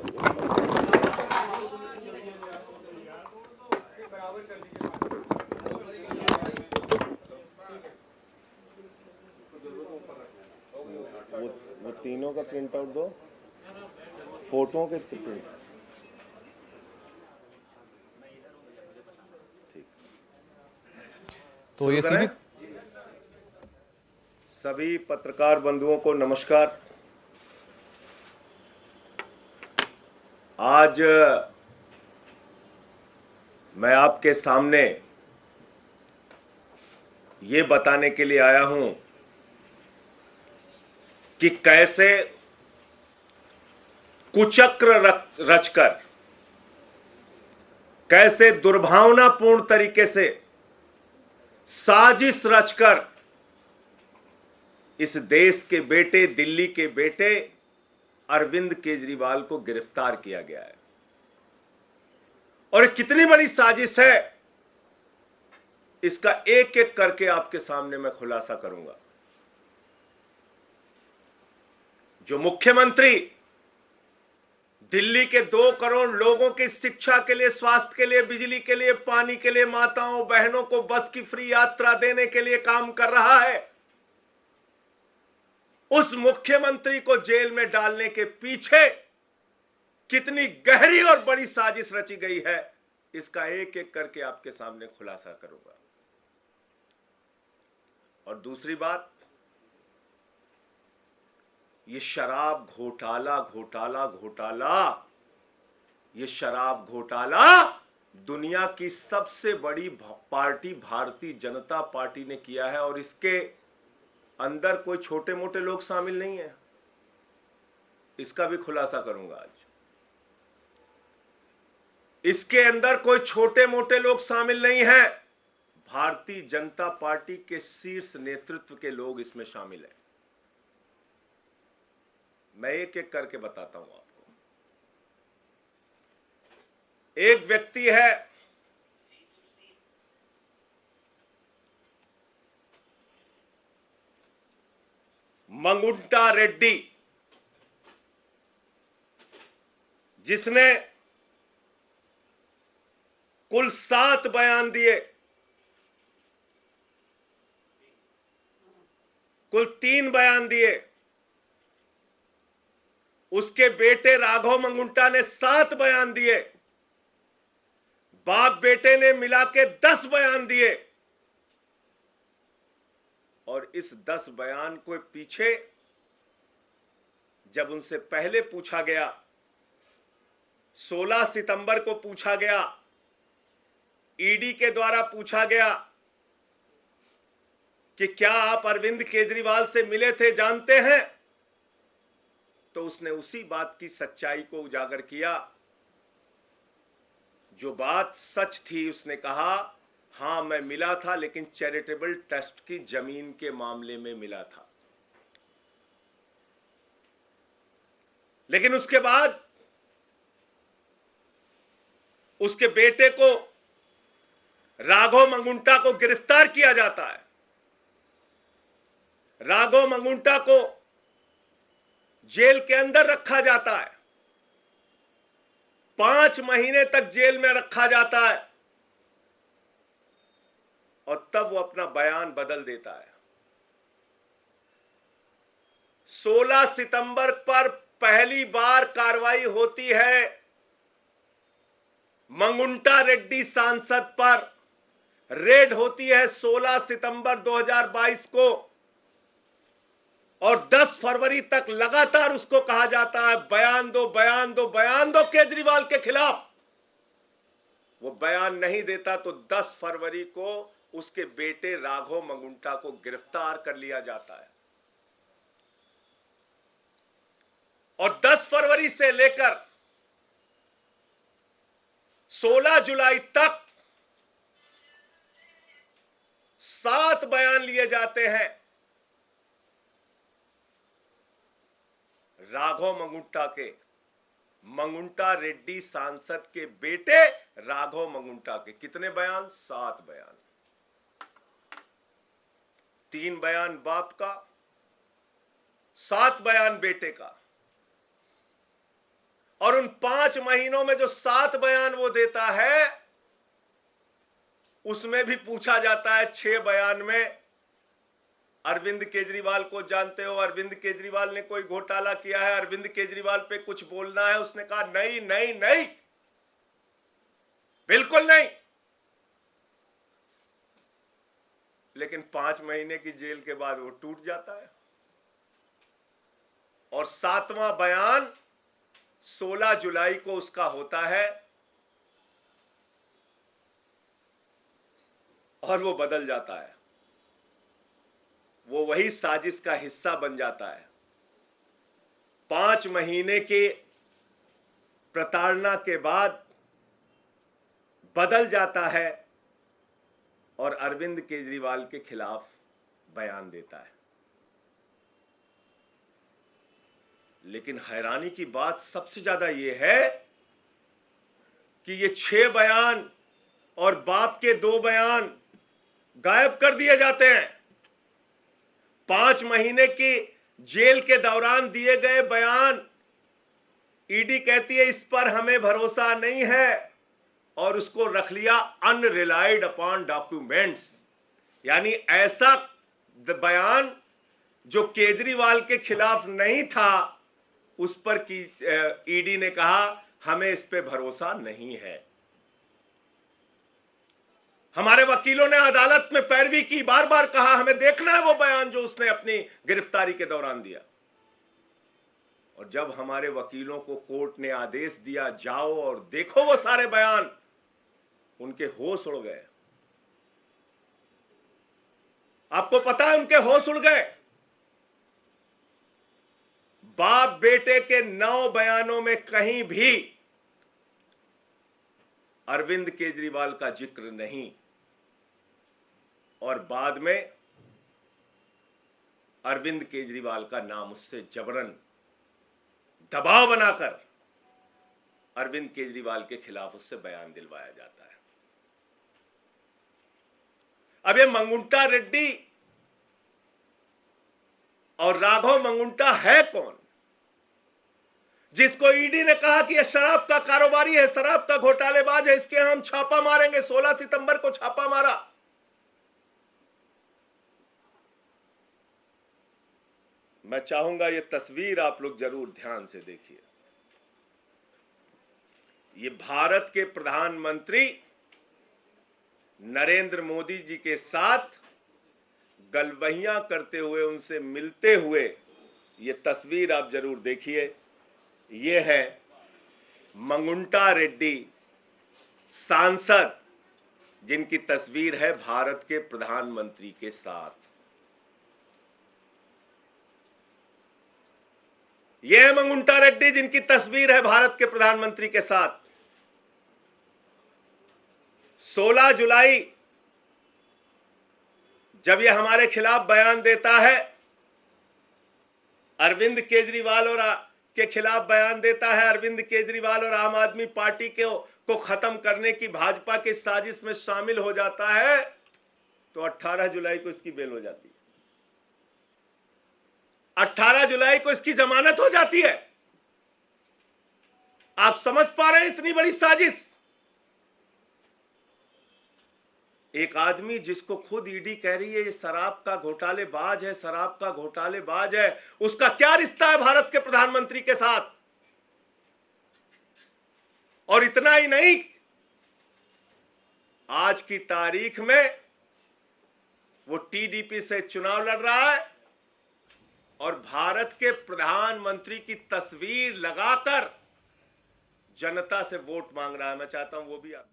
वो तीनों का प्रिंट आउट दो, फोटो के प्रिंट। ठीक, तो ये सीधी सभी पत्रकार बंधुओं को नमस्कार। आज मैं आपके सामने ये बताने के लिए आया हूं कि कैसे कुचक्र रचकर, कैसे दुर्भावनापूर्ण तरीके से साजिश रचकर इस देश के बेटे, दिल्ली के बेटे अरविंद केजरीवाल को गिरफ्तार किया गया है। और कितनी बड़ी साजिश है, इसका एक एक करके आपके सामने मैं खुलासा करूंगा। जो मुख्यमंत्री दिल्ली के 2 करोड़ लोगों की शिक्षा के लिए, स्वास्थ्य के लिए, बिजली के लिए, पानी के लिए, माताओं बहनों को बस की फ्री यात्रा देने के लिए काम कर रहा है, उस मुख्यमंत्री को जेल में डालने के पीछे कितनी गहरी और बड़ी साजिश रची गई है, इसका एक एक करके आपके सामने खुलासा करूंगा। और दूसरी बात, ये शराब घोटाला घोटाला घोटाला, ये शराब घोटाला दुनिया की सबसे बड़ी पार्टी भारतीय जनता पार्टी ने किया है। और इसके अंदर कोई छोटे मोटे लोग शामिल नहीं है, इसका भी खुलासा करूंगा आज। इसके अंदर कोई छोटे मोटे लोग शामिल नहीं हैं, भारतीय जनता पार्टी के शीर्ष नेतृत्व के लोग इसमें शामिल हैं। मैं एक एक करके बताता हूं आपको। एक व्यक्ति है मंगुंटा रेड्डी, जिसने कुल 7 बयान दिए, कुल 3 बयान दिए। उसके बेटे राघव मंगुंटा ने 7 बयान दिए, बाप बेटे ने मिला के 10 बयान दिए। और इस 10 बयान को पीछे जब उनसे पहले पूछा गया, 16 सितंबर को पूछा गया, ईडी के द्वारा पूछा गया कि क्या आप अरविंद केजरीवाल से मिले थे, जानते हैं, तो उसने उसी बात की सच्चाई को उजागर किया। जो बात सच थी, उसने कहा हां मैं मिला था, लेकिन चैरिटेबल ट्रस्ट की जमीन के मामले में मिला था। लेकिन उसके बाद उसके बेटे को, राघव मंगुंटा को गिरफ्तार किया जाता है। राघव मंगुंटा को जेल के अंदर रखा जाता है, 5 महीने तक जेल में रखा जाता है। और तब वो अपना बयान बदल देता है। 16 सितंबर पर पहली बार कार्रवाई होती है मंगुंटा रेड्डी सांसद पर, रेड होती है 16 सितंबर 2022 को। और 10 फरवरी तक लगातार उसको कहा जाता है बयान दो, बयान दो, बयान दो केजरीवाल के खिलाफ। वो बयान नहीं देता तो 10 फरवरी को उसके बेटे राघव मंगुंटा को गिरफ्तार कर लिया जाता है। और 10 फरवरी से लेकर 16 जुलाई तक 7 बयान लिए जाते हैं राघव मंगुंटा के, मंगुंटा रेड्डी सांसद के बेटे राघव मंगुंटा के। कितने बयान? 7 बयान। 3 बयान बाप का, 7 बयान बेटे का। और उन 5 महीनों में जो 7 बयान वो देता है, उसमें भी पूछा जाता है 6 बयान में अरविंद केजरीवाल को जानते हो, अरविंद केजरीवाल ने कोई घोटाला किया है, अरविंद केजरीवाल पे कुछ बोलना है? उसने कहा नहीं नहीं नहीं, बिल्कुल नहीं। लेकिन 5 महीने की जेल के बाद वो टूट जाता है और 7वां बयान 16 जुलाई को उसका होता है और वो बदल जाता है। वो वही साजिश का हिस्सा बन जाता है। 5 महीने के प्रताड़ना के बाद बदल जाता है और अरविंद केजरीवाल के खिलाफ बयान देता है। लेकिन हैरानी की बात सबसे ज्यादा यह है कि ये 6 बयान और बाप के 2 बयान गायब कर दिए जाते हैं। 5 महीने की जेल के दौरान दिए गए बयान, ईडी कहती है इस पर हमें भरोसा नहीं है और उसको रख लिया अनरिलाइड अपॉन डॉक्यूमेंट्स, यानी ऐसा बयान जो केजरीवाल के खिलाफ नहीं था उस पर की ईडी ने कहा हमें इस पे भरोसा नहीं है। हमारे वकीलों ने अदालत में पैरवी की, बार बार कहा हमें देखना है वो बयान जो उसने अपनी गिरफ्तारी के दौरान दिया। और जब हमारे वकीलों को कोर्ट ने आदेश दिया जाओ और देखो वो सारे बयान, उनके होश उड़ गए। आपको पता है उनके होश उड़ गए। बाप बेटे के 9 बयानों में कहीं भी अरविंद केजरीवाल का जिक्र नहीं और बाद में अरविंद केजरीवाल का नाम उससे जबरन दबाव बनाकर अरविंद केजरीवाल के खिलाफ उससे बयान दिलवाया जाता है। अब ये मंगुंटा रेड्डी और राघव मंगुंटा है कौन, जिसको ईडी ने कहा कि यह शराब का कारोबारी है, शराब का घोटालेबाज है, इसके हम छापा मारेंगे। 16 सितंबर को छापा मारा। मैं चाहूंगा ये तस्वीर आप लोग जरूर ध्यान से देखिए। ये भारत के प्रधानमंत्री नरेंद्र मोदी जी के साथ गलवहियां करते हुए, उनसे मिलते हुए ये तस्वीर आप जरूर देखिए। ये है मंगुंटा रेड्डी सांसद, जिनकी तस्वीर है भारत के प्रधानमंत्री के साथ। यह है मंगुंटा रेड्डी जिनकी तस्वीर है भारत के प्रधानमंत्री के साथ। 16 जुलाई जब यह हमारे खिलाफ बयान देता है, अरविंद केजरीवाल और के खिलाफ बयान देता है, अरविंद केजरीवाल और आम आदमी पार्टी को खत्म करने की भाजपा की साजिश में शामिल हो जाता है, तो 18 जुलाई को इसकी बेल हो जाती है। 18 जुलाई को इसकी जमानत हो जाती है। आप समझ पा रहे हैं इतनी बड़ी साजिश? एक आदमी जिसको खुद ईडी कह रही है ये शराब का घोटालेबाज है, शराब का घोटालेबाज है, उसका क्या रिश्ता है भारत के प्रधानमंत्री के साथ? और इतना ही नहीं, आज की तारीख में वो टीडीपी से चुनाव लड़ रहा है और भारत के प्रधानमंत्री की तस्वीर लगाकर जनता से वोट मांग रहा है। मैं चाहता हूं वो भी आप